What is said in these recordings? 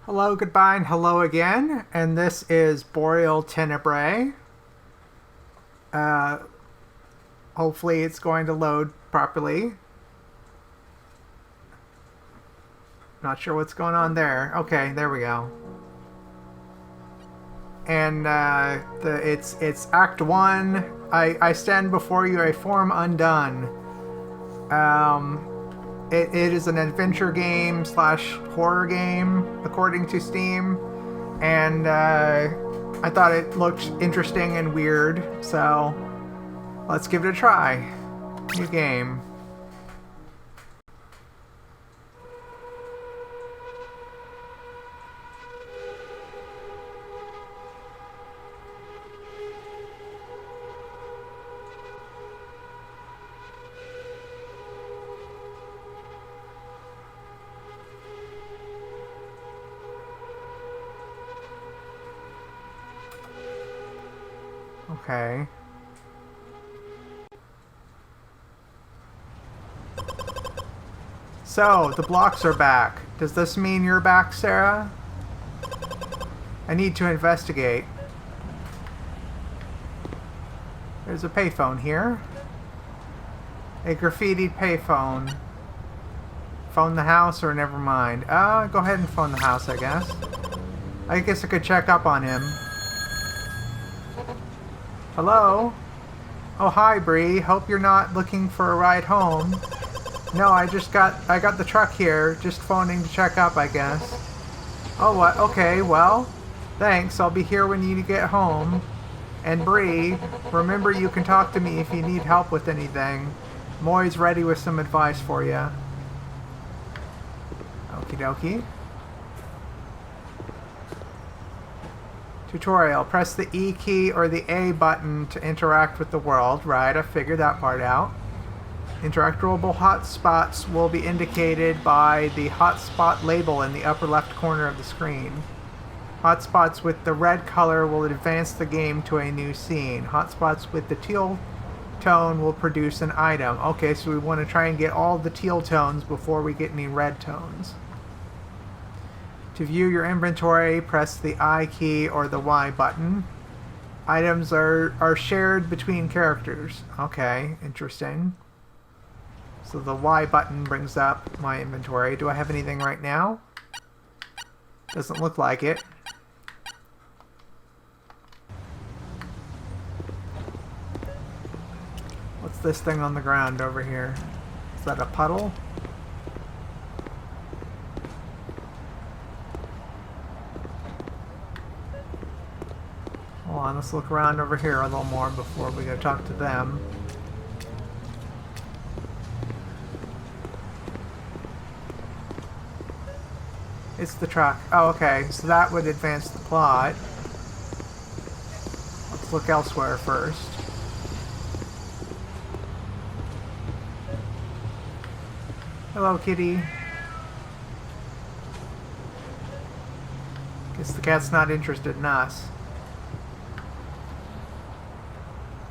Hello, goodbye, and hello again, and this is Boreal Tenebrae. Hopefully it's going to load properly. Not sure what's going on there. Okay, there we go. And it's Act 1. I stand before you, a form undone. It is an adventure game / horror game, according to Steam. And I thought it looked interesting and weird, so let's give it a try. New game. Okay. So, the blocks are back. Does this mean you're back, Sarah? I need to investigate. There's a payphone here. A graffitied payphone. Phone the house or never mind. Go ahead and phone the house, I guess. I guess I could check up on him. Hello? Oh, hi, Bree. Hope you're not looking for a ride home. No, I got the truck here. Just phoning to check up, I guess. Oh, what? Okay, well, thanks. I'll be here when you get home. And Bree, remember you can talk to me if you need help with anything. I'm always ready with some advice for you. Okie dokie. Tutorial. Press the E key or the A button to interact with the world. Right, I figured that part out. Interactable hotspots will be indicated by the hotspot label in the upper left corner of the screen. Hotspots with the red color will advance the game to a new scene. Hotspots with the teal tone will produce an item. Okay, so we want to try and get all the teal tones before we get any red tones. To view your inventory, press the I key or the Y button. Items are shared between characters. Okay, interesting. So the Y button brings up my inventory. Do I have anything right now? Doesn't look like it. What's this thing on the ground over here? Is that a puddle? Hold on, let's look around over here a little more before we go talk to them. It's the truck. Oh, okay, so that would advance the plot. Let's look elsewhere first. Hello, kitty. Guess the cat's not interested in us.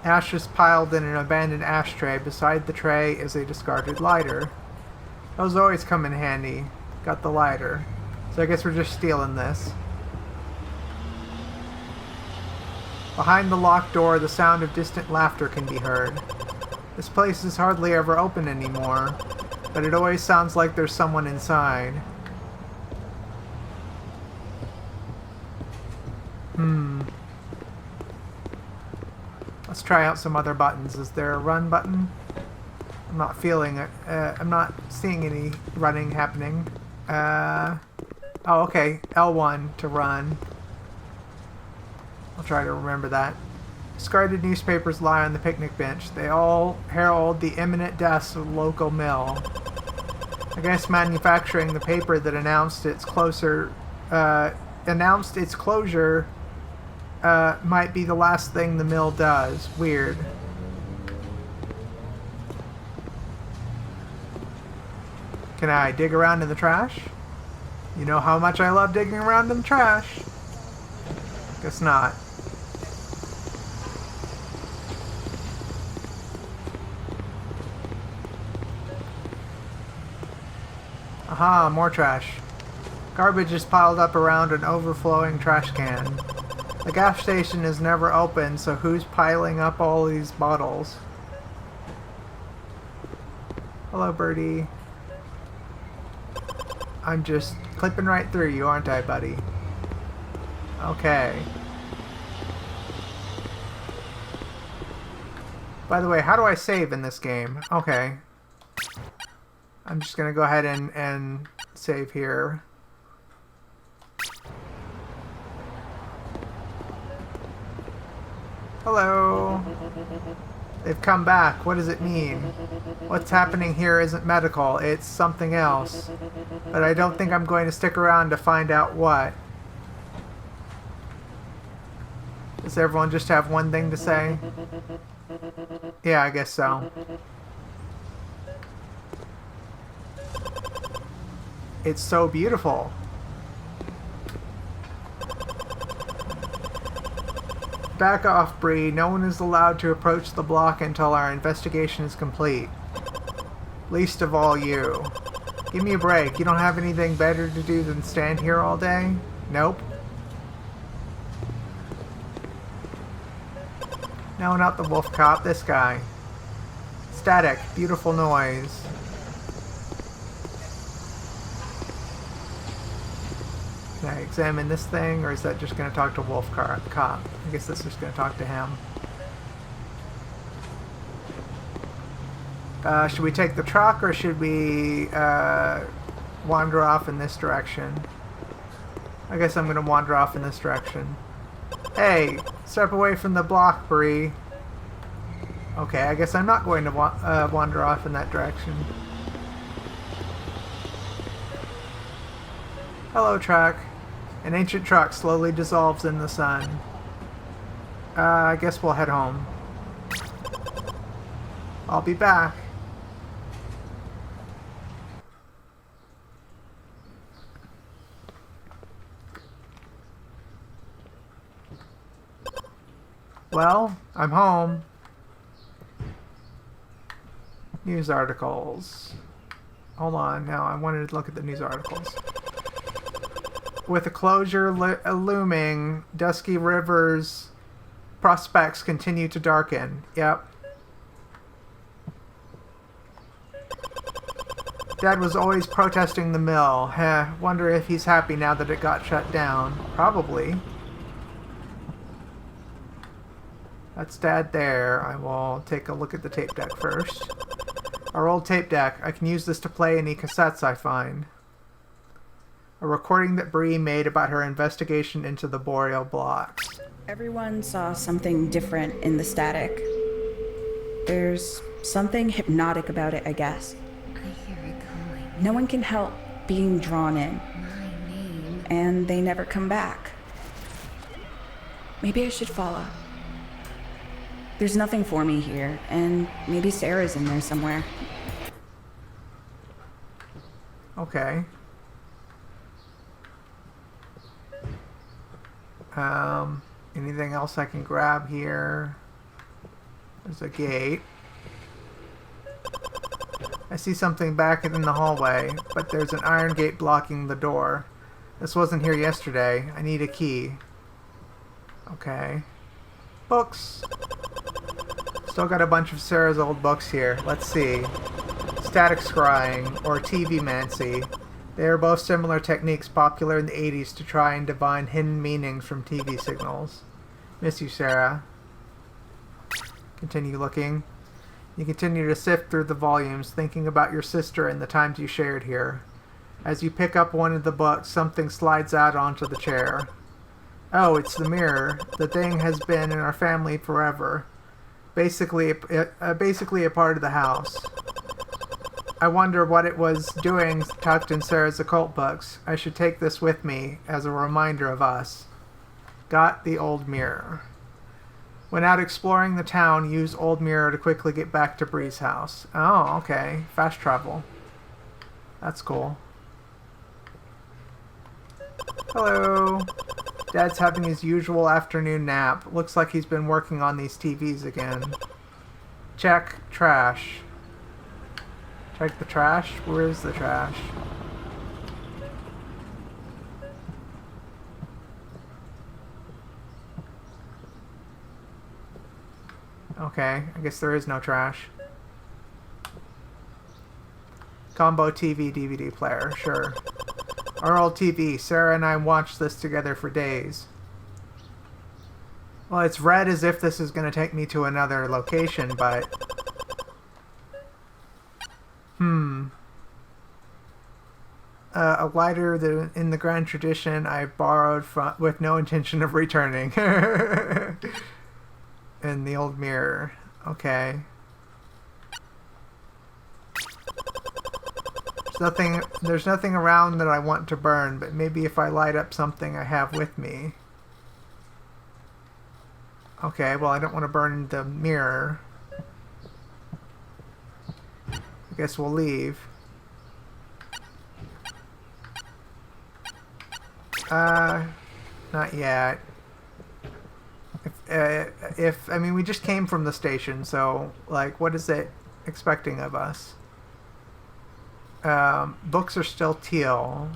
Ashes piled in an abandoned ashtray. Beside the tray is a discarded lighter. Those always come in handy. Got the lighter. So I guess we're just stealing this. Behind the locked door, the sound of distant laughter can be heard. This place is hardly ever open anymore, but it always sounds like there's someone inside. Let's try out some other buttons. Is there a run button? I'm not feeling it. I'm not seeing any running happening. Oh, okay. L1 to run. I'll try to remember that. Discarded newspapers lie on the picnic bench. They all herald the imminent deaths of the local mill. I guess manufacturing the paper that announced its closure might be the last thing the mill does. Weird. Can I dig around in the trash? You know how much I love digging around in the trash. Guess not. Aha, more trash. Garbage is piled up around an overflowing trash can. The gas station is never open, so who's piling up all these bottles? Hello, birdie. I'm just clipping right through you, aren't I, buddy? Okay. By the way, how do I save in this game? Okay. I'm just gonna go ahead and save here. Hello. They've come back. What does it mean? What's happening here isn't medical. It's something else. But I don't think I'm going to stick around to find out what. Does everyone just have one thing to say? Yeah, I guess so. It's so beautiful. Back off, Bree. No one is allowed to approach the block until our investigation is complete. Least of all you. Give me a break. You don't have anything better to do than stand here all day? Nope. No, not the wolf cop. This guy. Static. Beautiful noise. Can I examine this thing, or is that just going to talk to Wolf Cop? I guess this is going to talk to him. Should we take the truck, or should we wander off in this direction? I guess I'm going to wander off in this direction. Hey, step away from the block, Bree. Okay, I guess I'm not going to wander off in that direction. Hello, truck. An ancient truck slowly dissolves in the sun. I guess we'll head home. I'll be back. Well, I'm home. News articles. Hold on, now I wanted to look at the news articles. With the closure looming, Dusky River's prospects continue to darken. Yep. Dad was always protesting the mill. Heh, wonder if he's happy now that it got shut down. Probably. That's Dad there. I will take a look at the tape deck first. Our old tape deck. I can use this to play any cassettes I find. A recording that Bree made about her investigation into the Boreal blocks. Everyone saw something different in the static. There's something hypnotic about it, I guess. I hear it calling. No one can help being drawn in. My name. And they never come back. Maybe I should follow. There's nothing for me here, and maybe Sarah's in there somewhere. Okay. Anything else I can grab here? There's a gate. I see something back in the hallway, but there's an iron gate blocking the door. This wasn't here yesterday. I need a key. Okay. Books. Still got a bunch of Sarah's old books here. Let's see. Static scrying, or TV-mancy. They are both similar techniques popular in the 80s to try and divine hidden meanings from TV signals. Miss you, Sarah. Continue looking. You continue to sift through the volumes, thinking about your sister and the times you shared here. As you pick up one of the books, something slides out onto the chair. Oh, it's the mirror. The thing has been in our family forever. Basically a part of the house. I wonder what it was doing tucked in Sarah's occult books. I should take this with me as a reminder of us. Got the old mirror. When out exploring the town, use old mirror to quickly get back to Bree's house. Oh, okay. Fast travel. That's cool. Hello. Dad's having his usual afternoon nap. Looks like he's been working on these TVs again. Check trash. Check the trash? Where is the trash? Okay, I guess there is no trash. Combo TV DVD player, sure. Our old TV. Sarah and I watched this together for days. Well, it's read as if this is going to take me to another location, but... a lighter that in the grand tradition I borrowed from, with no intention of returning. In the old mirror. Okay. There's nothing around that I want to burn, but maybe if I light up something I have with me. Okay, well I don't want to burn the mirror. I guess we'll leave. Not yet. I mean, we just came from the station, so, like, what is it expecting of us? Books are still teal.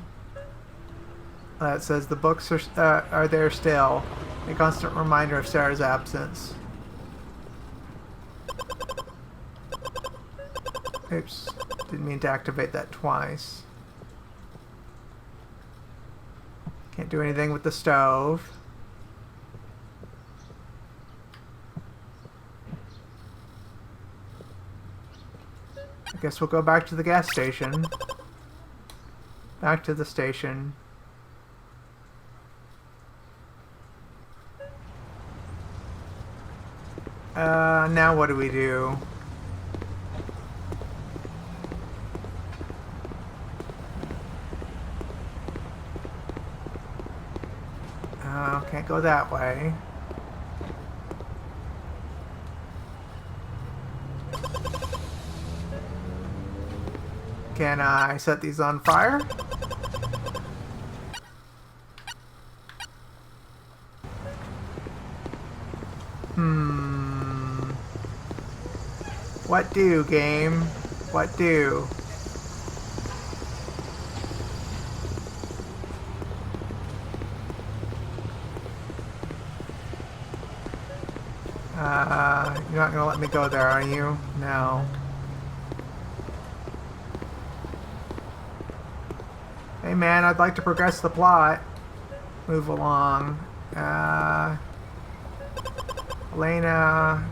It says the books are there still. A constant reminder of Sarah's absence. Oops. Didn't mean to activate that twice. Can't do anything with the stove. I guess we'll go back to the gas station. Back to the station. Now what do we do? Can't go that way. Can I set these on fire? What do, game? What do? You're not gonna let me go there, are you? No. Hey man, I'd like to progress the plot. Move along. Elena,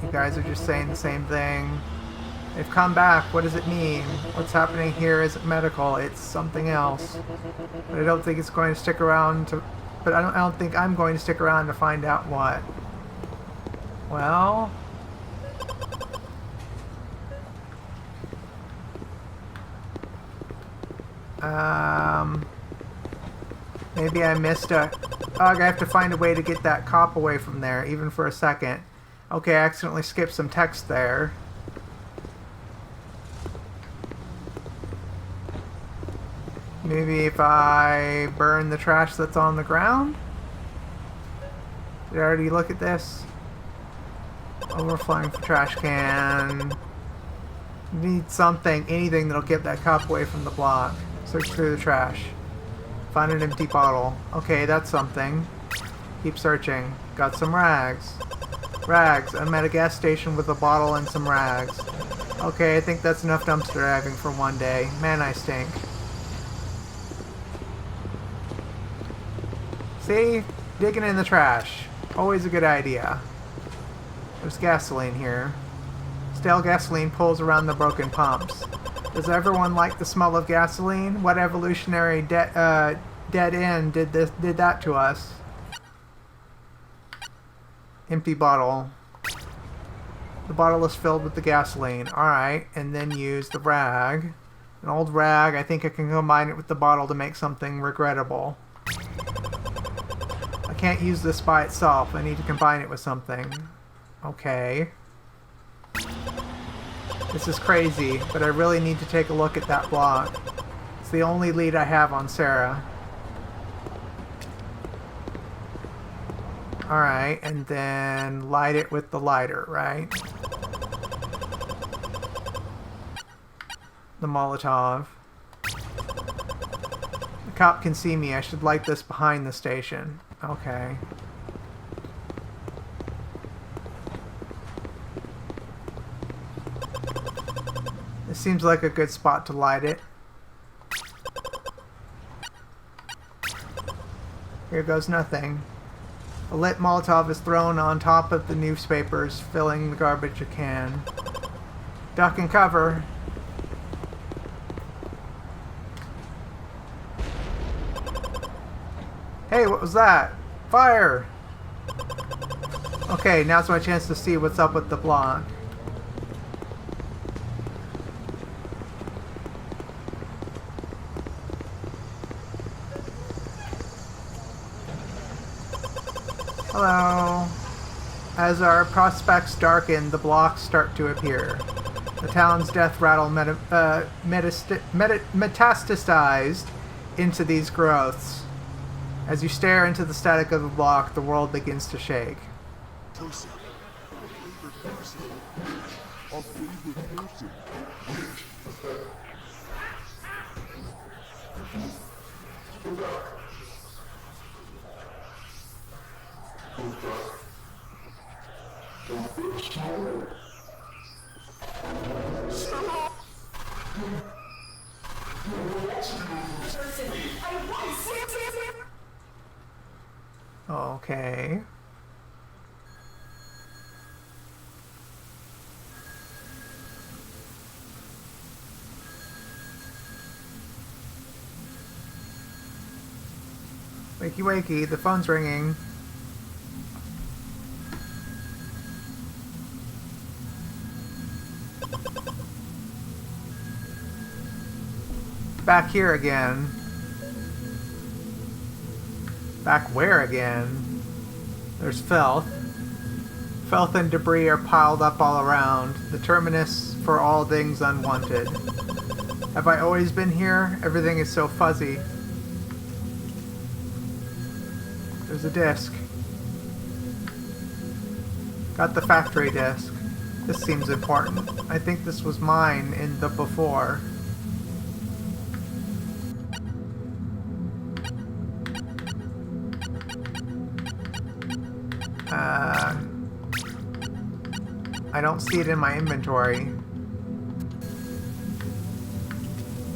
you guys are just saying the same thing. They've come back. What does it mean? What's happening here isn't medical. It's something else. But I don't think it's going to stick around to... But I don't think I'm going to stick around to find out what. Well... Maybe I missed a... Ugh, I have to find a way to get that cop away from there, even for a second. Okay, I accidentally skipped some text there. Maybe if I burn the trash that's on the ground? Did I already look at this? Overflowing for trash can. Need something, anything that'll get that cop away from the block. Search through the trash. Find an empty bottle. Okay, that's something. Keep searching. Got some rags. Rags. I'm at a gas station with a bottle and some rags. Okay, I think that's enough dumpster diving for one day. Man, I stink. See? Digging in the trash. Always a good idea. There's gasoline here. Stale gasoline pulls around the broken pumps. Does everyone like the smell of gasoline? What evolutionary dead end did that to us? Empty bottle. The bottle is filled with the gasoline. Alright, and then use the rag. An old rag. I think I can combine it with the bottle to make something regrettable. I can't use this by itself. I need to combine it with something. Okay. This is crazy, but I really need to take a look at that block. It's the only lead I have on Sarah. Alright, and then light it with the lighter, right? The Molotov. The cop can see me. I should light this behind the station. Okay. This seems like a good spot to light it. Here goes nothing. A lit Molotov is thrown on top of the newspapers, filling the garbage can. Duck and cover. Hey, what was that? Fire! Okay, now's my chance to see what's up with the block. Hello. As our prospects darken, the blocks start to appear. The town's death rattle metastasized into these growths. As you stare into the static of the block, the world begins to shake. Okay. Wakey wakey, the phone's ringing. Back here again. Back where again? There's filth. Filth and debris are piled up all around, the terminus for all things unwanted. Have I always been here? Everything is so fuzzy. There's a disc. Got the factory disc. This seems important. I think this was mine in the before. I don't see it in my inventory.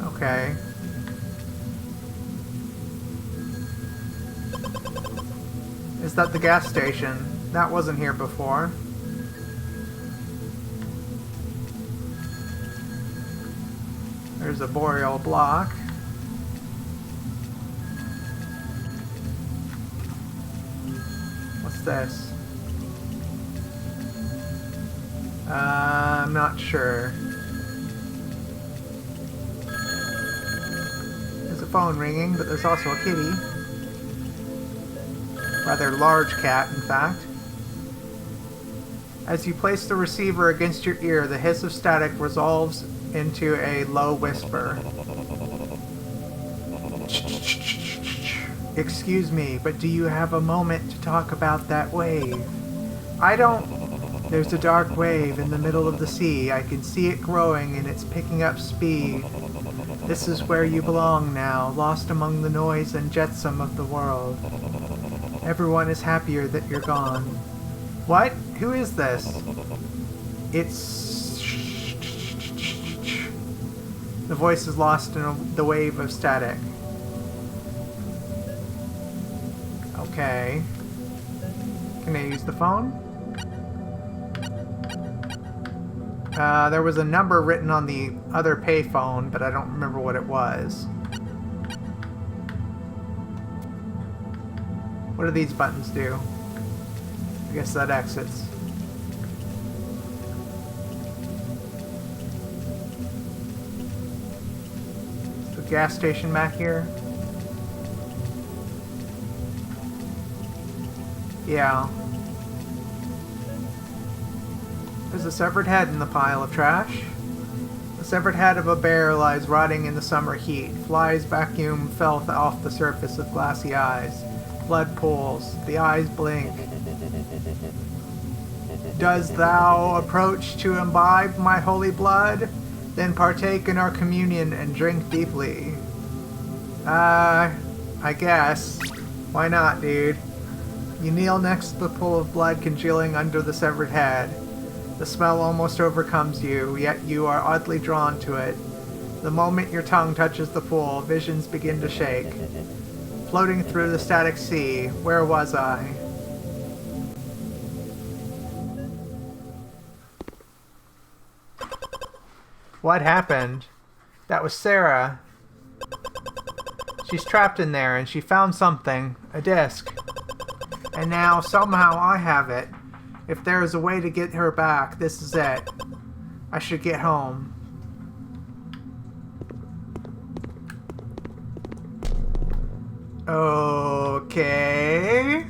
Okay. Is that the gas station? That wasn't here before. There's a Boreal block. What's this? I'm not sure. There's a phone ringing, but there's also a kitty. Rather large cat, in fact. As you place the receiver against your ear, the hiss of static resolves into a low whisper. Excuse me, but do you have a moment to talk about that wave? I don't... There's a dark wave in the middle of the sea. I can see it growing and it's picking up speed. This is where you belong now, lost among the noise and jetsam of the world. Everyone is happier that you're gone. What? Who is this? It's... The voice is lost in the wave of static. Okay. Can I use the phone? There was a number written on the other payphone, but I don't remember what it was. What do these buttons do? I guess that exits. gas station back here? Yeah. There's a severed head in the pile of trash. The severed head of a bear lies rotting in the summer heat. Flies vacuum filth off the surface of glassy eyes. Blood pools. The eyes blink. Does thou approach to imbibe my holy blood? Then partake in our communion and drink deeply. I guess. Why not, dude? You kneel next to the pool of blood congealing under the severed head. The smell almost overcomes you, yet you are oddly drawn to it. The moment your tongue touches the pool, visions begin to shake. Floating through the static sea, where was I? What happened? That was Sarah. She's trapped in there and she found something, a disc. And now somehow I have it. If there is a way to get her back, this is it. I should get home. Okay.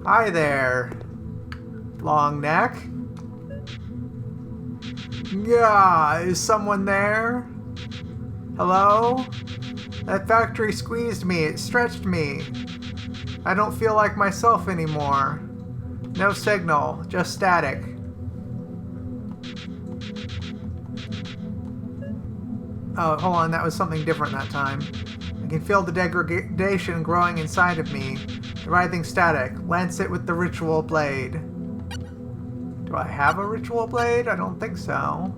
Hi there. Long neck. Yeah, is someone there? Hello? That factory squeezed me, it stretched me. I don't feel like myself anymore. No signal, just static. Oh, hold on, that was something different that time. I can feel the degradation growing inside of me. The writhing static. Lance it with the ritual blade. Do I have a ritual blade? I don't think so.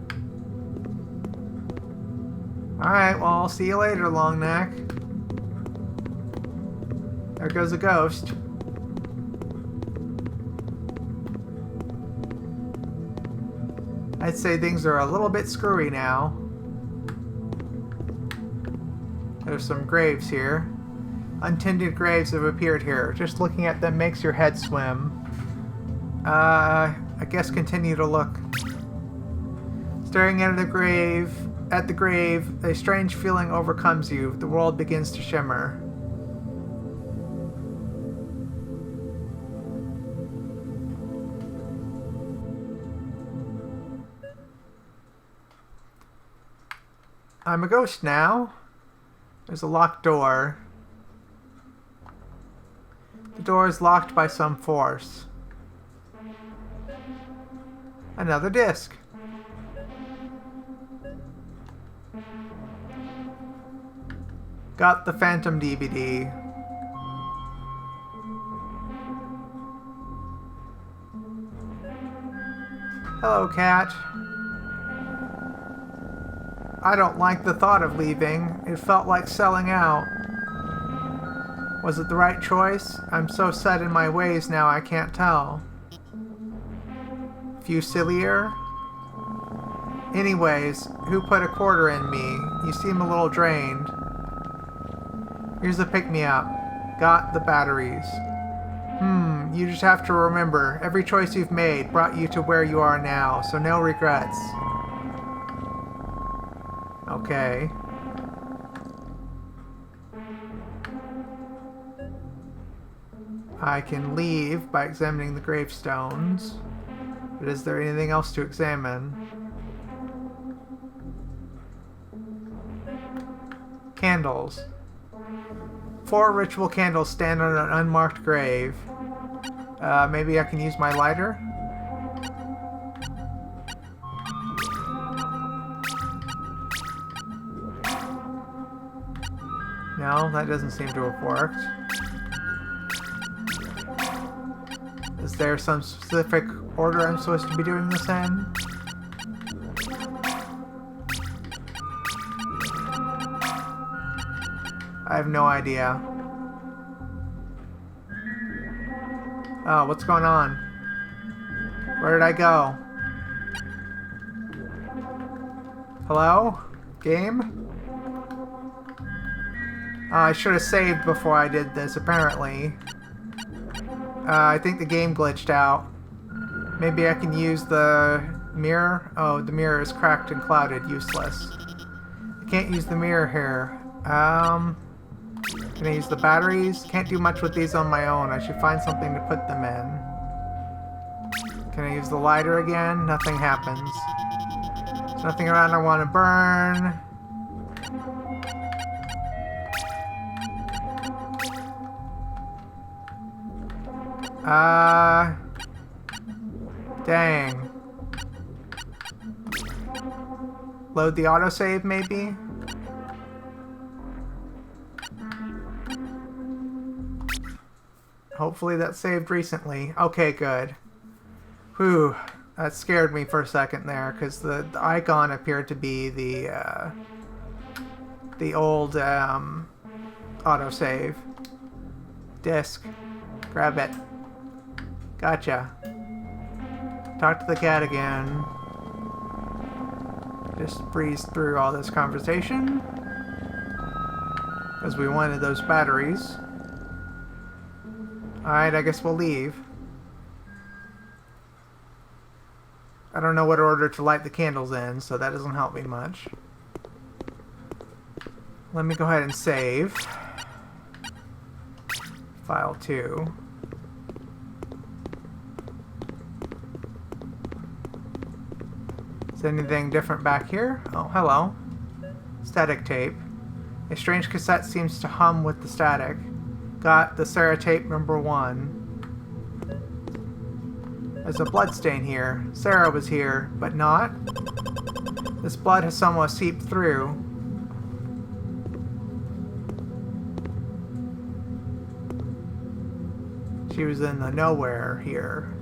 Alright, well, I'll see you later, long neck. There goes a ghost. I'd say things are a little bit screwy now. There's some graves here. Untended graves have appeared here. Just looking at them makes your head swim. I guess continue to look. Staring at the grave, a strange feeling overcomes you. The world begins to shimmer. I'm a ghost now. There's a locked door. The door is locked by some force. Another disc. Got the Phantom DVD. Hello, cat. I don't like the thought of leaving. It felt like selling out. Was it the right choice? I'm so set in my ways now I can't tell. Fusilier? Anyways, who put a quarter in me? You seem a little drained. Here's a pick-me-up. Got the batteries. You just have to remember, every choice you've made brought you to where you are now, so no regrets. Okay. I can leave by examining the gravestones. But is there anything else to examine? Candles. 4 ritual candles stand on an unmarked grave. Maybe I can use my lighter? No, that doesn't seem to have worked. Is there some specific order I'm supposed to be doing this in? I have no idea. Oh, what's going on? Where did I go? Hello? Game? I should have saved before I did this, apparently. I think the game glitched out. Maybe I can use the mirror? Oh, the mirror is cracked and clouded. Useless. I Can't use the mirror here. Can I use the batteries? Can't do much with these on my own. I should find something to put them in. Can I use the lighter again? Nothing happens. There's nothing around I want to burn. Dang. Load the autosave, maybe? Hopefully that saved recently. Okay, good. Whew. That scared me for a second there, because the icon appeared to be the old autosave. Disc. Grab it. Gotcha. Talk to the cat again. Just breeze through all this conversation. Because we wanted those batteries. Alright, I guess we'll leave. I don't know what order to light the candles in, so that doesn't help me much. Let me go ahead and save. File 2. Is anything different back here? Oh, hello. Static tape. A strange cassette seems to hum with the static. Got the Sarah tape number 1. There's a blood stain here. Sarah was here, but not. This blood has somewhat seeped through. She was in the nowhere here.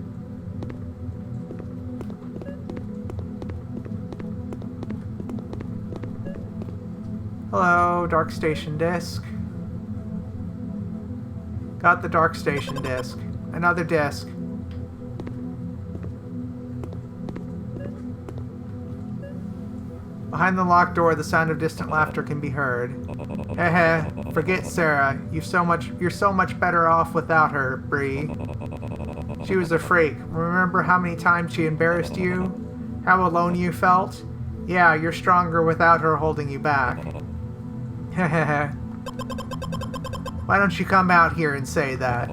Hello, Dark Station disc. Got the Dark Station disc. Another disc. Behind the locked door, the sound of distant laughter can be heard. Heh, forget Sarah. You're so much better off without her, Bree. She was a freak. Remember how many times she embarrassed you? How alone you felt? Yeah, you're stronger without her holding you back. Heh. Why don't you come out here and say that?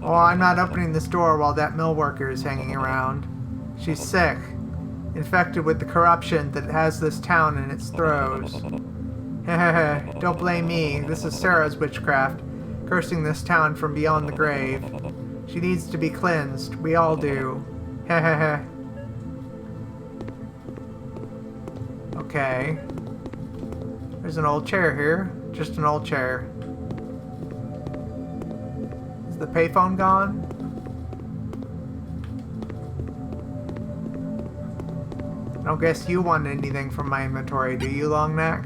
Oh, I'm not opening this door while that mill worker is hanging around. She's sick. Infected with the corruption that has this town in its throes. Hehehe, don't blame me. This is Sarah's witchcraft, cursing this town from beyond the grave. She needs to be cleansed. We all do. Hehehe. Okay. There's an old chair here. Just an old chair. Is the payphone gone? I don't guess you want anything from my inventory, do you, Longneck?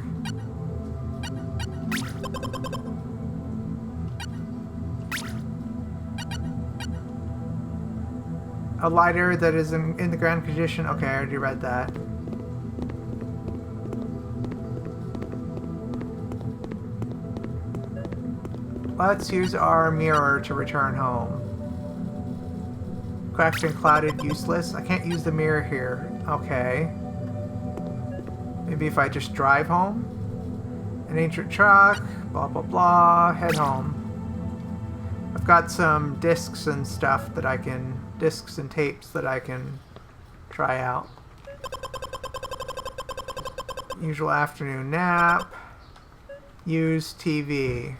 A lighter that is in the ground condition? Okay, I already read that. Let's use our mirror to return home. Cracked and clouded, useless. I can't use the mirror here. Okay. Maybe if I just drive home? An ancient truck, blah blah blah, head home. I've got some discs and stuff that I can, discs and tapes that I can try out. Usual afternoon nap. Use TV.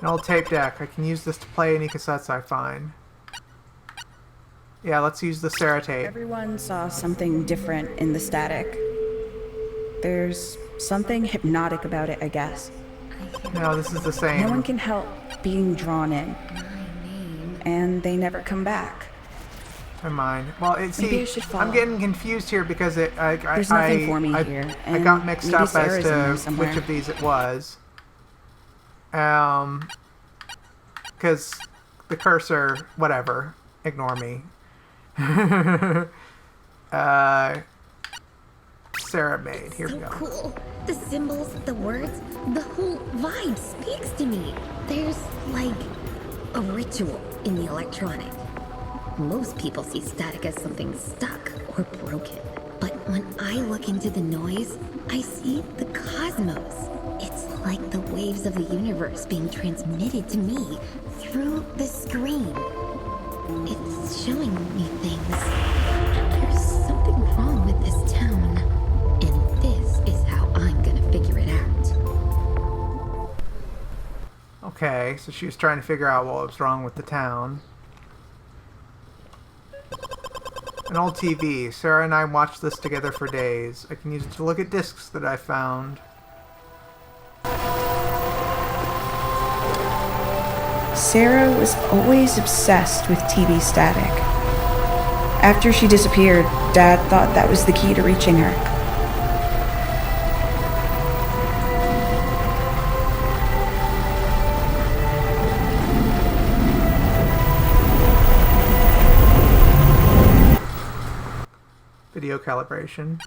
An old tape deck. I can use this to play any cassettes I find. Yeah, let's use the Sarah tape. Everyone saw something different in the static. There's something hypnotic about it, I guess. No, this is the same. No one can help being drawn in. My name. And they never come back. Never mind. Well, Maybe I should follow. I'm getting confused here because There's nothing for me here. I And got mixed maybe up Sarah's in there as to somewhere. which of these it was. Because the cursor, whatever, ignore me. Sarah made. Here we So go. cool. The symbols, the words, the whole vibe speaks to me. There's like a ritual in the electronic. Most people see static as something stuck or broken. But when I look into the noise, I see the cosmos. It's like the waves of the universe being transmitted to me through the screen. It's showing me things. There's something wrong with this town. And this is how I'm gonna figure it out. Okay, so she was trying to figure out what was wrong with the town. An old TV. Sarah and I watched this together for days. I can use it to look at discs that I found. Sarah was always obsessed with TV static. After she disappeared, Dad thought that was the key to reaching her. Video calibration.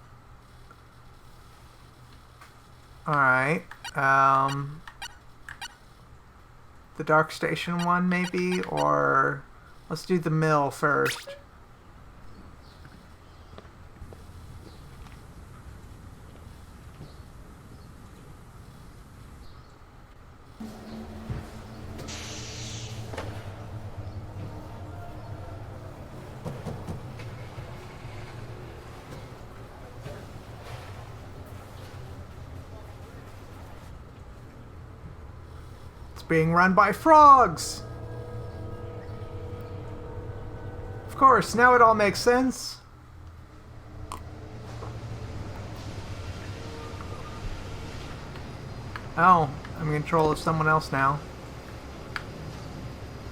Alright. The Dark Station one, maybe? Or let's do the mill first. Being run by frogs! Of course, now it all makes sense. Oh, I'm in control of someone else now.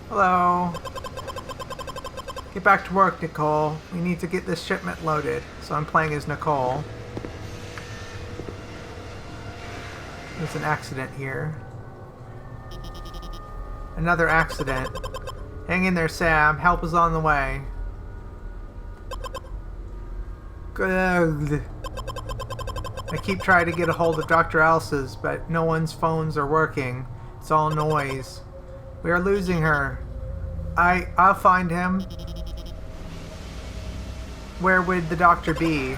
Hello. Get back to work, Nicole. We need to get this shipment loaded. So I'm playing as Nicole. There's an accident here. Another accident. Hang in there, Sam. Help is on the way. Good. I keep trying to get a hold of Dr. Elsa's, but no one's phones are working. It's all noise. We are losing her. I'll find him. Where would the doctor be?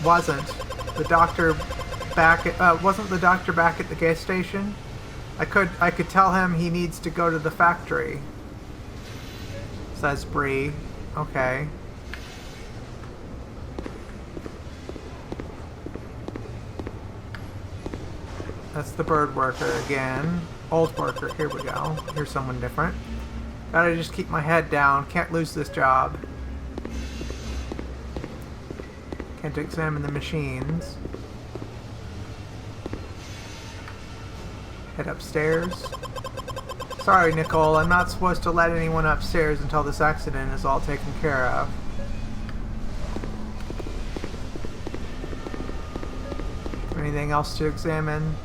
Wasn't the doctor back at the gas station? I could tell him he needs to go to the factory. Says Bree. Okay. That's the bird worker again. Old worker. Here we go. Here's someone different. Gotta just keep my head down. Can't lose this job. Can't examine the machines. Head upstairs. Sorry, Nicole, I'm not supposed to let anyone upstairs until this accident is all taken care of. Anything else to examine?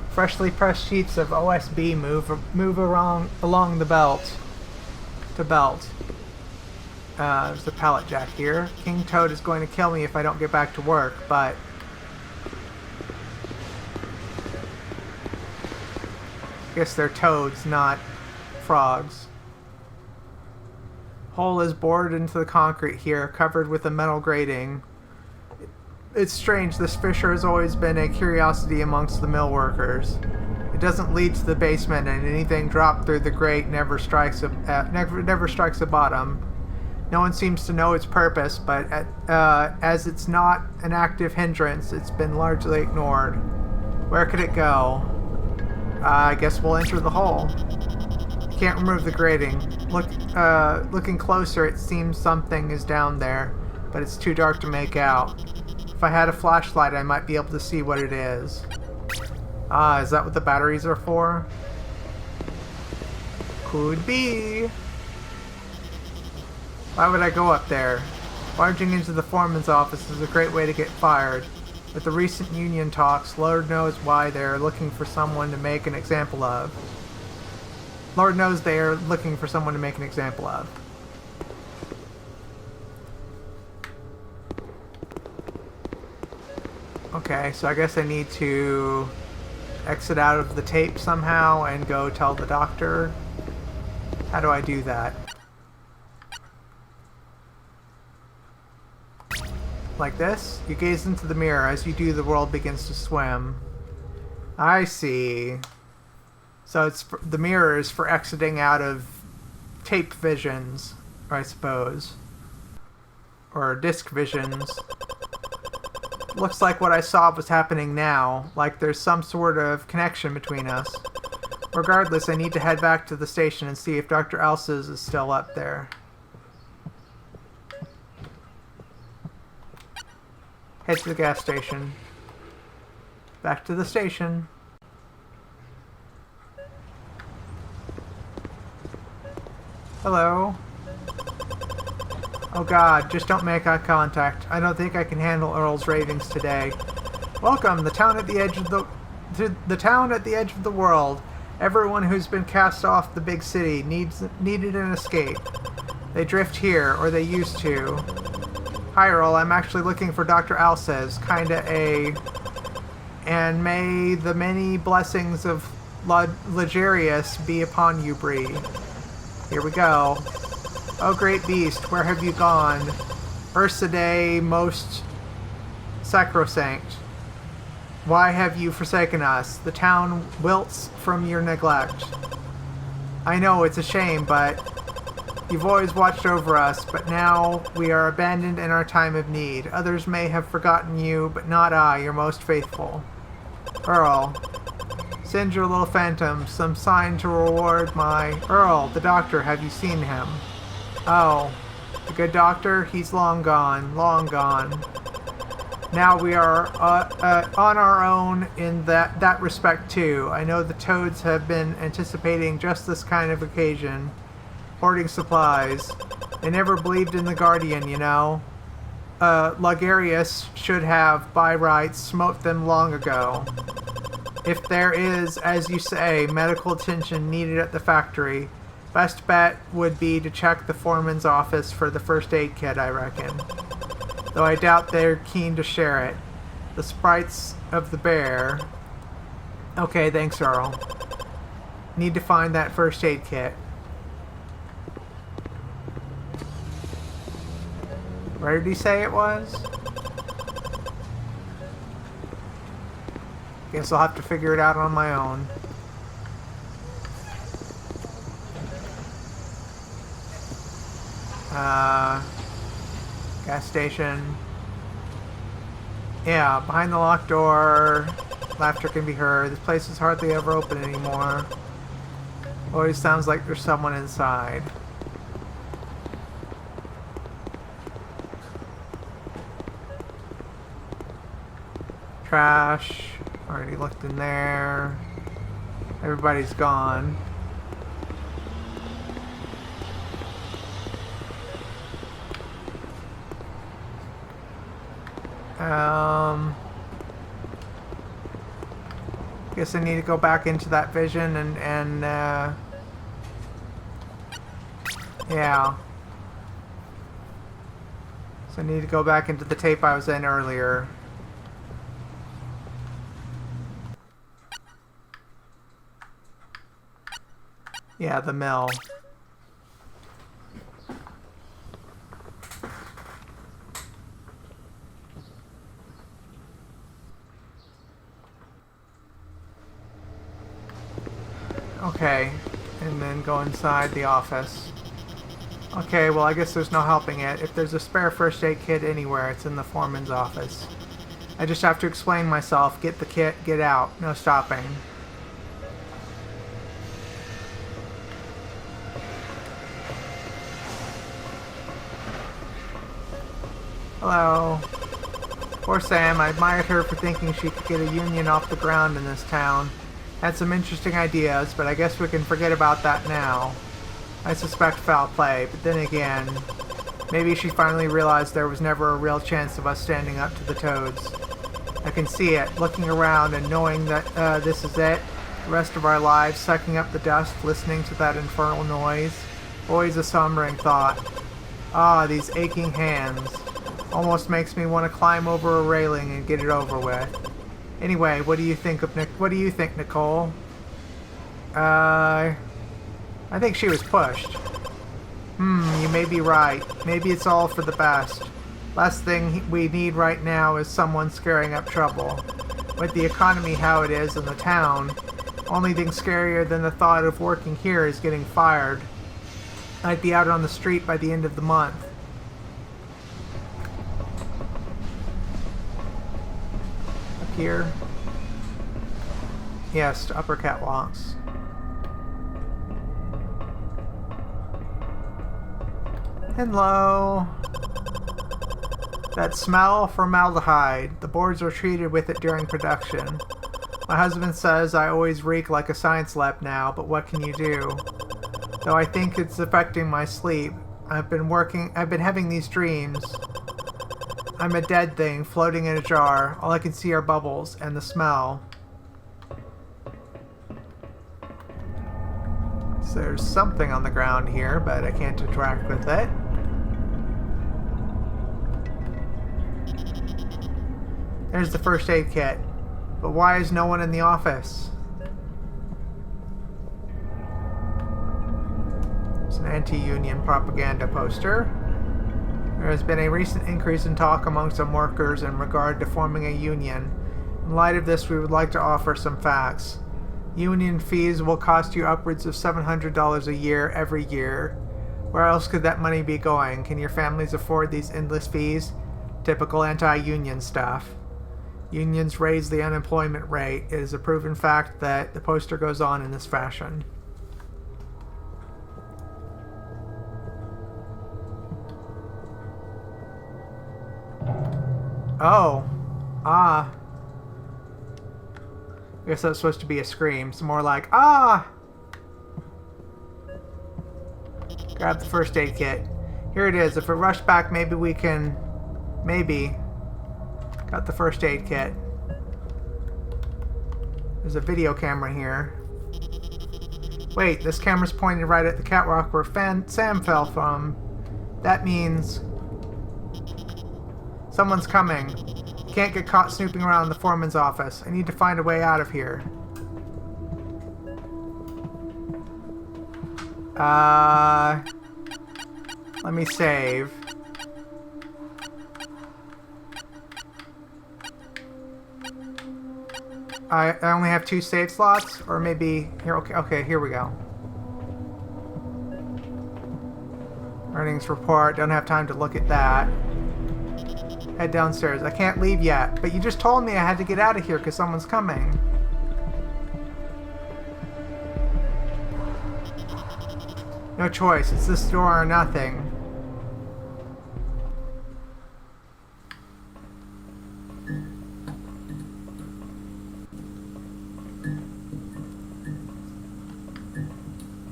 Freshly pressed sheets of OSB move along the belt to belt. There's a pallet jack here. King Toad is going to kill me if I don't get back to work, but I guess they're toads, not frogs. Hole is bored into the concrete here, covered with a metal grating. It's strange, this fissure has always been a curiosity amongst the mill workers. It doesn't lead to the basement, and anything dropped through the grate never strikes a bottom. No one seems to know its purpose, but as it's not an active hindrance, it's been largely ignored. Where could it go? I guess we'll enter the hole. Can't remove the grating. Looking closer, it seems something is down there, but it's too dark to make out. If I had a flashlight, I might be able to see what it is. Ah, is that what the batteries are for? Could be. Why would I go up there? Barging into the foreman's office is a great way to get fired. With the recent union talks, Lord knows why they're looking for someone to make an example of. Lord knows they are looking for someone to make an example of. Okay, so I guess I need to exit out of the tape somehow and go tell the doctor. How do I do that? Like this? You gaze into the mirror. As you do, the world begins to swim. I see. So it's the mirror is for exiting out of tape visions, I suppose. Or disc visions. Looks like what I saw was happening now. Like there's some sort of connection between us. Regardless, I need to head back to the station and see if Dr. Elsa's is still up there. Head to the gas station. Back to the station. Hello? Oh god, just don't make eye contact. I don't think I can handle Earl's ravings today. Welcome, the town at the edge of the town at the edge of the world. Everyone who's been cast off the big city needed an escape. They drift here, or they used to. Hi Earl, I'm actually looking for Dr. Alces, and may the many blessings of Legarius be upon you, Bree. Here we go. Oh great beast, where have you gone? Ursidae most sacrosanct. Why have you forsaken us? The town wilts from your neglect. I know it's a shame, but you've always watched over us, but now we are abandoned in our time of need. Others may have forgotten you, but not I, your most faithful. Earl, send your little phantom some sign to reward my... Earl, the doctor, have you seen him? Oh, the good doctor? He's long gone, long gone. Now we are on our own in that respect too. I know the Toads have been anticipating just this kind of occasion. Hoarding supplies. They never believed in the Guardian, you know. Lagarius should have, by rights, smote them long ago. If there is, as you say, medical attention needed at the factory, best bet would be to check the foreman's office for the first aid kit, I reckon. Though I doubt they're keen to share it. The sprites of the bear... Okay, thanks, Earl. Need to find that first aid kit. Where did he say it was? Guess I'll have to figure it out on my own. Gas station. Yeah, behind the locked door. Laughter can be heard. This place is hardly ever open anymore. Always sounds like there's someone inside. Trash. Already looked in there. Everybody's gone. Guess I need to go back into that vision and yeah. So I need to go back into the tape I was in earlier. Yeah, the mill. Okay, and then go inside the office. Okay, well I guess there's no helping it. If there's a spare first aid kit anywhere, it's in the foreman's office. I just have to explain myself, get the kit, get out. No stopping. Hello. Poor Sam, I admired her for thinking she could get a union off the ground in this town. Had some interesting ideas, but I guess we can forget about that now. I suspect foul play, but then again, maybe she finally realized there was never a real chance of us standing up to the Toads. I can see it, looking around and knowing that this is it. The rest of our lives sucking up the dust, listening to that infernal noise. Always a sombering thought. Ah, these aching hands. Almost makes me want to climb over a railing and get it over with. Anyway, what do you think of What do you think, Nicole? I think she was pushed. You may be right. Maybe it's all for the best. Last thing we need right now is someone scaring up trouble. With the economy how it is in the town, only thing scarier than the thought of working here is getting fired. I'd be out on the street by the end of the month. Up here. Yes, to upper catwalks. Hello. That smell, formaldehyde. The boards are treated with it during production. My husband says I always reek like a science lab now, but what can you do? Though I think it's affecting my sleep. I've been having these dreams. I'm a dead thing floating in a jar. All I can see are bubbles and the smell. So there's something on the ground here, but I can't interact with it. There's the first aid kit. But why is no one in the office? It's an anti-union propaganda poster. There has been a recent increase in talk among some workers in regard to forming a union. In light of this, we would like to offer some facts. Union fees will cost you upwards of $700 a year every year. Where else could that money be going? Can your families afford these endless fees? Typical anti-union stuff. Unions raise the unemployment rate. It is a proven fact that the poster goes on in this fashion. Oh. Ah. I guess that's supposed to be a scream. It's more like, ah! Grab the first aid kit. Here it is. If we rush back, maybe we can... Maybe... Got the first aid kit. There's a video camera here. Wait, this camera's pointed right at the catwalk where Sam fell from. That means... someone's coming. Can't get caught snooping around the foreman's office. I need to find a way out of here. Let me save. I only have 2 save slots, or maybe here. Okay, here we go. Earnings report. Don't have time to look at that. Head downstairs. I can't leave yet, but you just told me I had to get out of here because someone's coming. No choice. It's this door or nothing.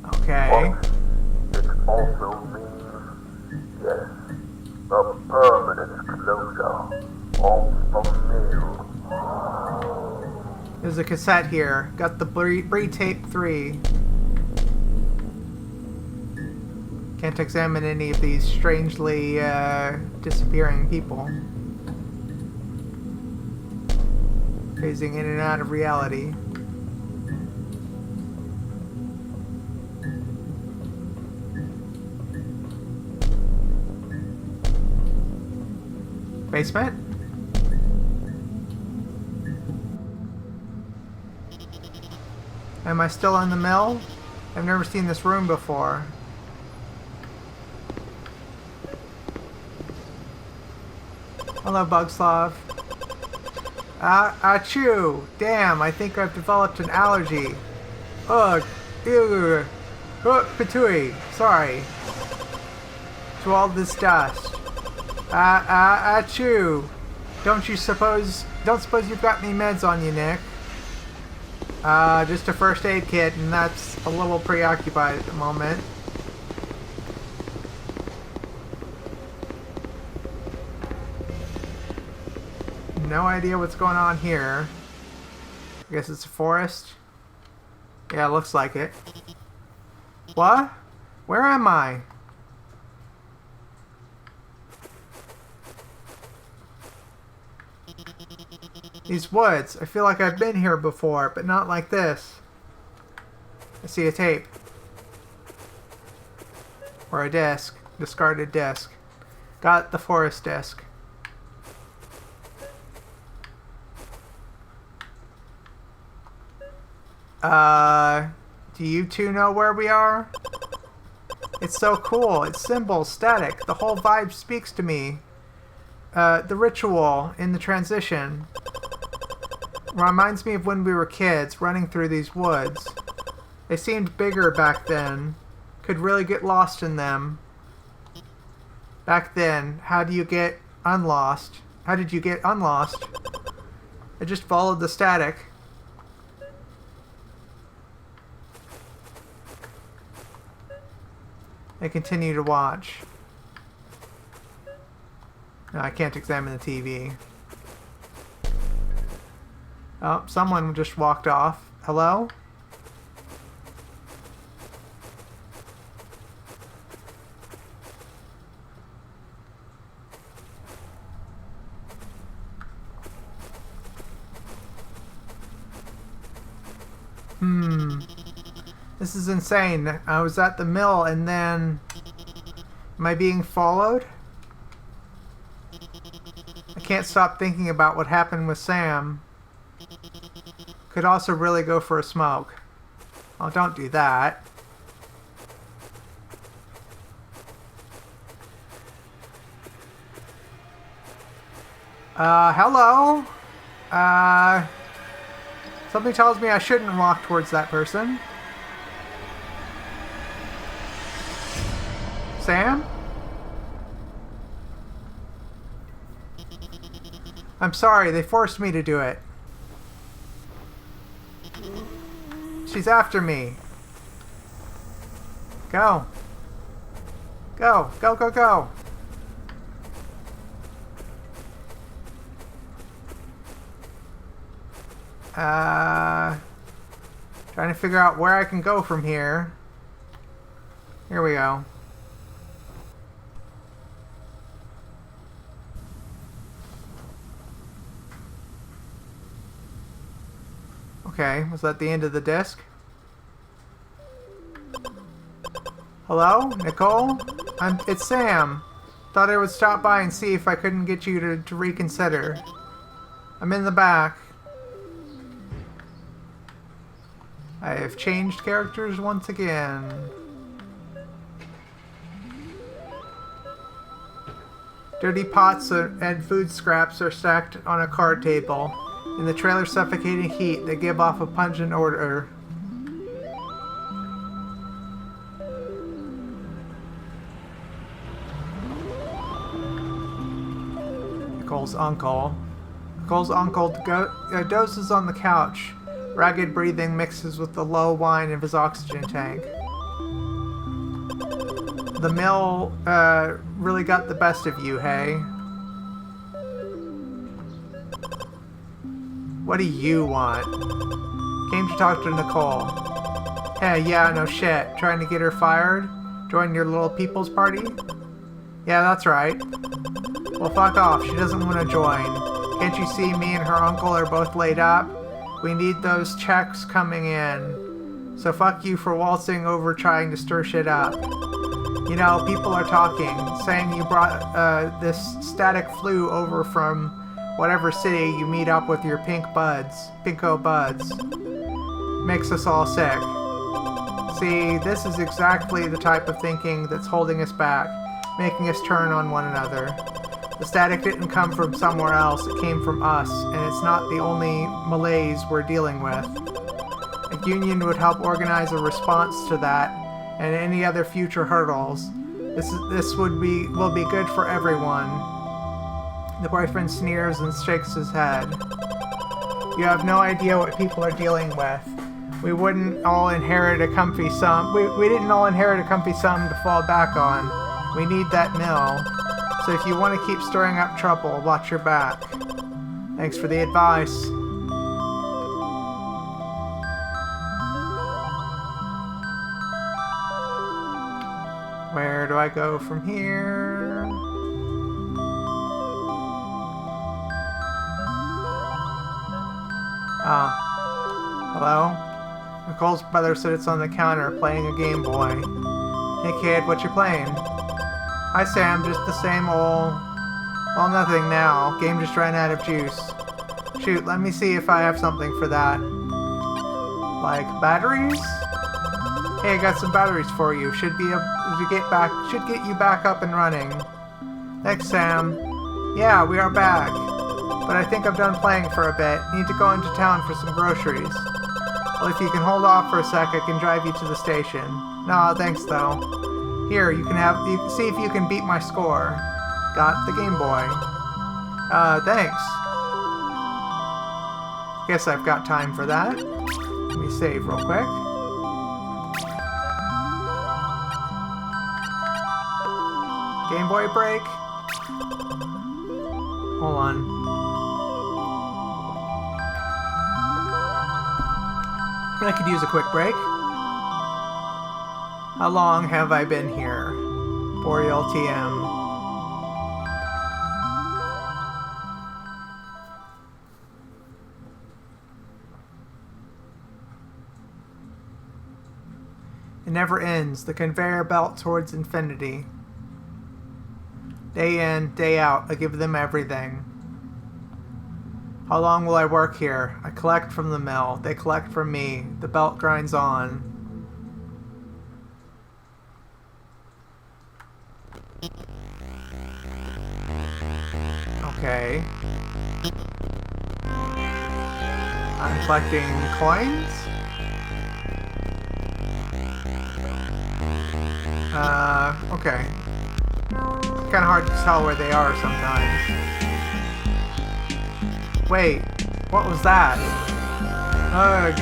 Okay. It also means, yes, a permanent closure of the mill. There's a cassette here. Got the Brie Tape 3. Can't examine any of these strangely disappearing people. Phasing in and out of reality. Basement? Am I still in the mill? I've never seen this room before. Hello, Bugslav. Achoo! Damn, I think I've developed an allergy. Ugh. Ew. Patooey. Sorry. To all this dust. Achoo! Don't suppose you've got any meds on you, Nick? Just a first aid kit, and that's a little preoccupied at the moment. No idea what's going on here. I guess it's a forest. Yeah, it looks like it. What? Where am I? These woods. I feel like I've been here before, but not like this. I see a tape. Or a disc. Discarded disc. Got the forest disc. Do you two know where we are? It's so cool. It's simple, static. The whole vibe speaks to me. The ritual in the transition reminds me of when we were kids running through these woods. They seemed bigger back then. Could really get lost in them. Back then, how do you get unlost? How did you get unlost? I just followed the static. I continue to watch. No, I can't examine the TV. Oh, someone just walked off. Hello? This is insane. I was at the mill and then... Am I being followed? I can't stop thinking about what happened with Sam. Could also really go for a smoke. Oh, don't do that. Hello? Something tells me I shouldn't walk towards that person. Sam? I'm sorry, they forced me to do it. She's after me. Go. Go, go, go, go. Trying to figure out where I can go from here. Here we go. Okay, was that the end of the disc? Hello? Nicole? It's Sam. Thought I would stop by and see if I couldn't get you to reconsider. I'm in the back. I have changed characters once again. Dirty pots and food scraps are stacked on a card table. In the trailer's suffocating heat, they give off a pungent odor. Nicole's uncle. Nicole's uncle dozes on the couch. Ragged breathing mixes with the low whine of his oxygen tank. The mill really got the best of you, hey? What do you want? Came to talk to Nicole. Hey, yeah, no shit. Trying to get her fired? Join your little people's party? Yeah, that's right. Well, fuck off. She doesn't want to join. Can't you see me and her uncle are both laid up? We need those checks coming in. So fuck you for waltzing over trying to stir shit up. You know, people are talking, saying you brought this static flu over from whatever city you meet up with your pinko buds. Makes us all sick. See, this is exactly the type of thinking that's holding us back, making us turn on one another. The static didn't come from somewhere else, it came from us, and it's not the only malaise we're dealing with. A union would help organize a response to that, and any other future hurdles. This will be good for everyone. The boyfriend sneers and shakes his head. You have no idea what people are dealing with. We wouldn't all inherit a comfy sum. We didn't all inherit a comfy sum to fall back on. We need that mill. So if you want to keep stirring up trouble, watch your back. Thanks for the advice. Where do I go from here? Hello? Nicole's brother sits on the counter playing a Game Boy. Hey kid, what you playing? Hi Sam, just the same old... Well, nothing now. Game just ran out of juice. Shoot, let me see if I have something for that. Like batteries? Hey, I got some batteries for you. Should get you back up and running. Thanks, Sam. Yeah, we are back. But I think I'm done playing for a bit. Need to go into town for some groceries. Well, if you can hold off for a sec, I can drive you to the station. No, thanks though. Here, you can see if you can beat my score. Got the Game Boy. Thanks. Guess I've got time for that. Let me save real quick. Game Boy break. Hold on. I could use a quick break. How long have I been here? Boreal TM. It never ends. The conveyor belt towards infinity. Day in, day out, I give them everything. How long will I work here? I collect from the mill. They collect from me. The belt grinds on. Okay. I'm collecting coins? Okay. It's kind of hard to tell where they are sometimes. Wait, what was that? Ugh,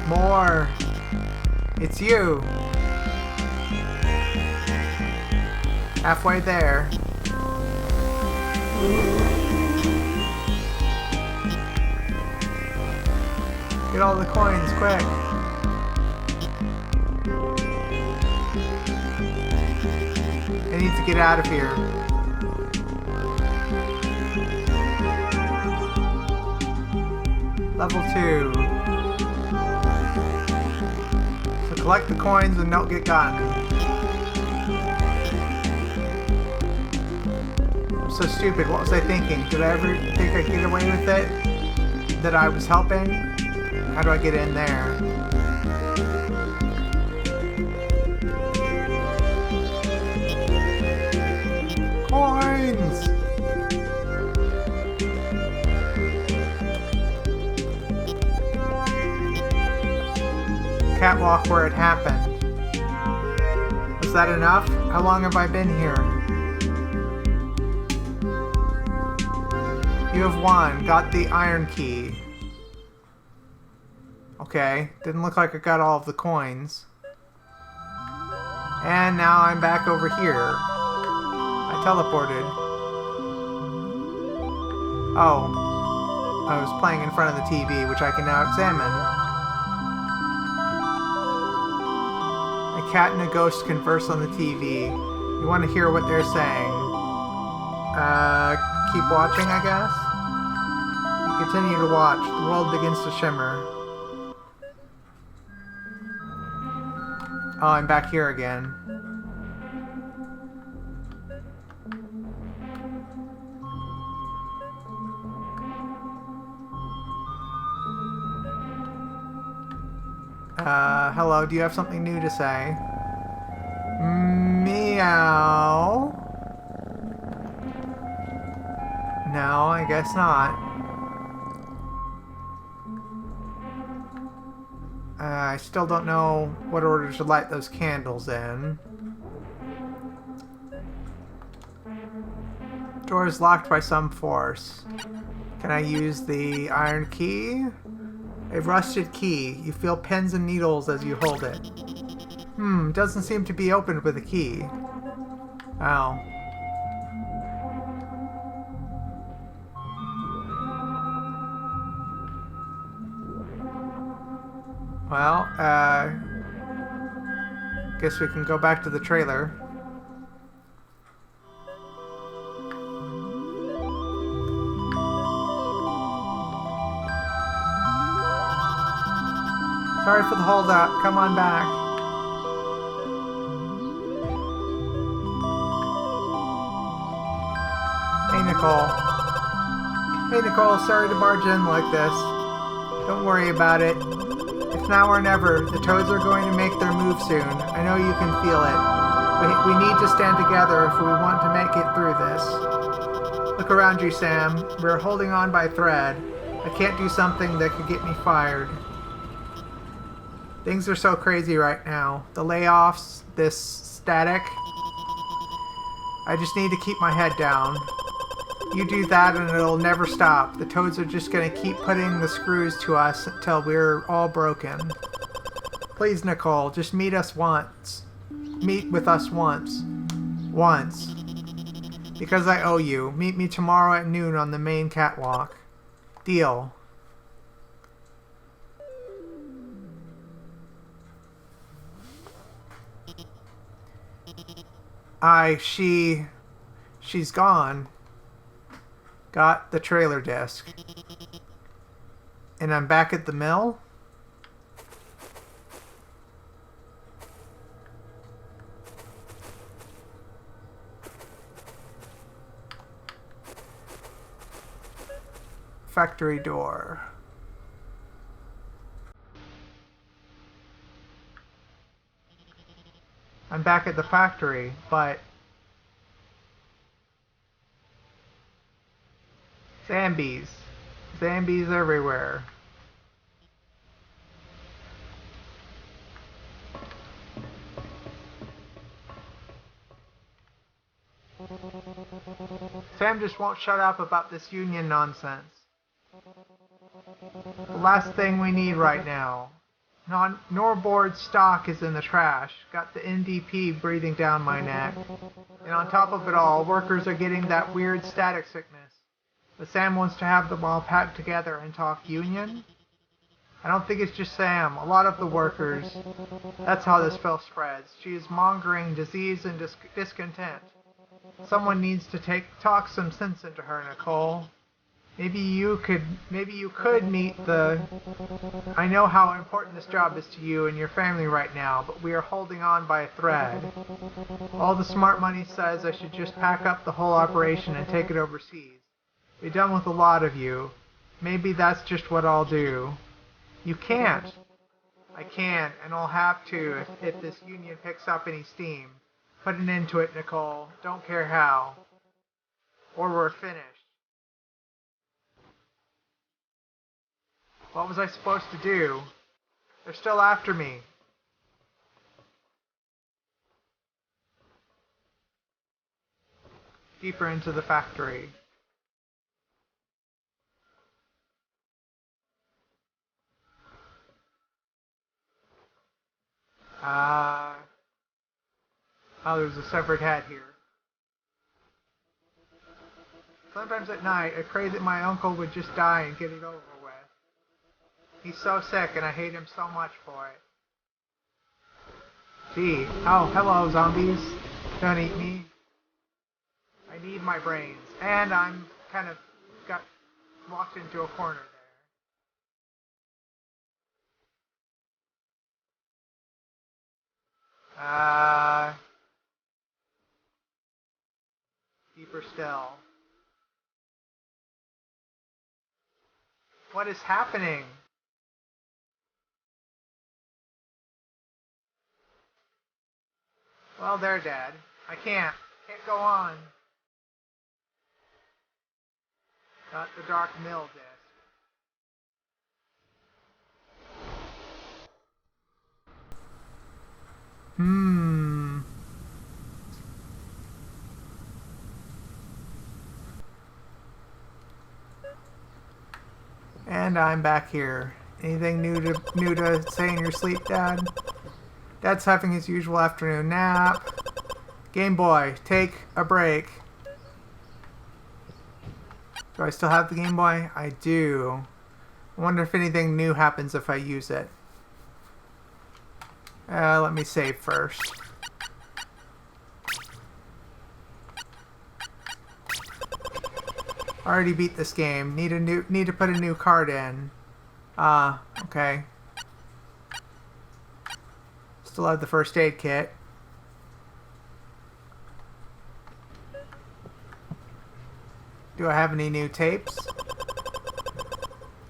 more. It's you. Halfway there. Get all the coins, quick. I need to get out of here. Level 2. So collect the coins and don't get gotten. I'm so stupid. What was I thinking? Did I ever think I'd get away with it? That I was helping? How do I get in there? Coins! Catwalk where it happened. Was that enough? How long have I been here? You have won. Got the iron key. Okay. Didn't look like I got all of the coins. And now I'm back over here. I teleported. Oh. I was playing in front of the TV, which I can now examine. A cat and a ghost converse on the TV. You want to hear what they're saying. Keep watching, I guess? You continue to watch. The world begins to shimmer. Oh, I'm back here again. Hello, do you have something new to say? Meow. No, I guess not. I still don't know what order to light those candles in. Door is locked by some force. Can I use the iron key? A rusted key. You feel pins and needles as you hold it. Doesn't seem to be opened with a key. Oh. Well, guess we can go back to the trailer. Sorry for the hold up. Come on back. Hey, Nicole. Hey, Nicole. Sorry to barge in like this. Don't worry about it. If now or never, the toads are going to make their move soon. I know you can feel it. We need to stand together if we want to make it through this. Look around you, Sam. We're holding on by a thread. I can't do something that could get me fired. Things are so crazy right now. The layoffs, this static. I just need to keep my head down. You do that and it'll never stop. The toads are just going to keep putting the screws to us until we're all broken. Please, Nicole, just meet us once. Meet with us once. Once. Because I owe you. Meet me tomorrow at noon on the main catwalk. Deal. She's gone. Got the trailer disc. And I'm back at the mill? Factory door. I'm back at the factory, but Zambies. Zambies everywhere. Sam just won't shut up about this union nonsense. The last thing we need right now. Norboard stock is in the trash. Got the NDP breathing down my neck. And on top of it all, workers are getting that weird static sickness. But Sam wants to have them all packed together and talk union? I don't think it's just Sam. A lot of the workers. That's how this filth spreads. She is mongering disease and discontent. Someone needs to talk some sense into her, Nicole. Maybe you could meet the... I know how important this job is to you and your family right now, but we are holding on by a thread. All the smart money says I should just pack up the whole operation and take it overseas. Be done with a lot of you. Maybe that's just what I'll do. You can't. I can, and I'll have to if this union picks up any steam. Put an end to it, Nicole. Don't care how. Or we're finished. What was I supposed to do? They're still after me. Deeper into the factory. Oh, there's a severed head here. Sometimes at night, I pray that my uncle would just die and get it over with. He's so sick, and I hate him so much for it. Gee. Oh, hello, zombies. Don't eat me. I need my brains. And I'm kind of got locked into a corner there. Deeper still. What is happening? Well, they're dead. I can't go on. Got the dark mill disc. And I'm back here. Anything new to say in your sleep, Dad? Dad's having his usual afternoon nap. Game Boy, take a break. Do I still have the Game Boy? I do. I wonder if anything new happens if I use it. Let me save first. Already beat this game. Need to put a new card in. Okay. Still have the first aid kit. Do I have any new tapes?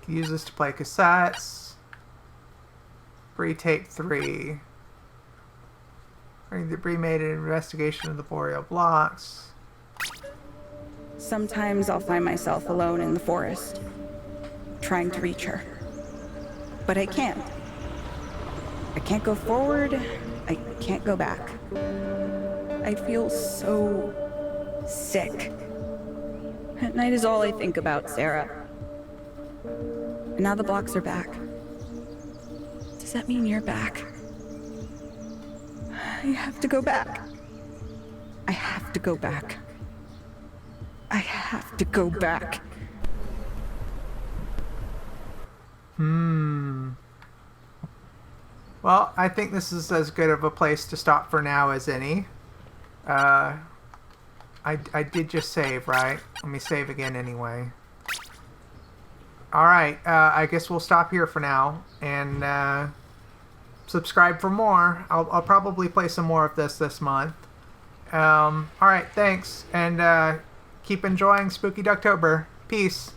Can use this to play cassettes. Bree Tape 3. Bree made an investigation of the Boreal blocks. Sometimes I'll find myself alone in the forest, trying to reach her. But I can't. I can't go forward. I can't go back. I feel so sick. At night is all I think about, Sarah. And now the blocks are back. Does that mean you're back? I have to go back. I have to go back. I have to go back. Well, I think this is as good of a place to stop for now as any. I did just save, right? Let me save again anyway. Alright, I guess we'll stop here for now. And subscribe for more. I'll probably play some more of this month. Alright, thanks. And keep enjoying Spooky Ducktober. Peace.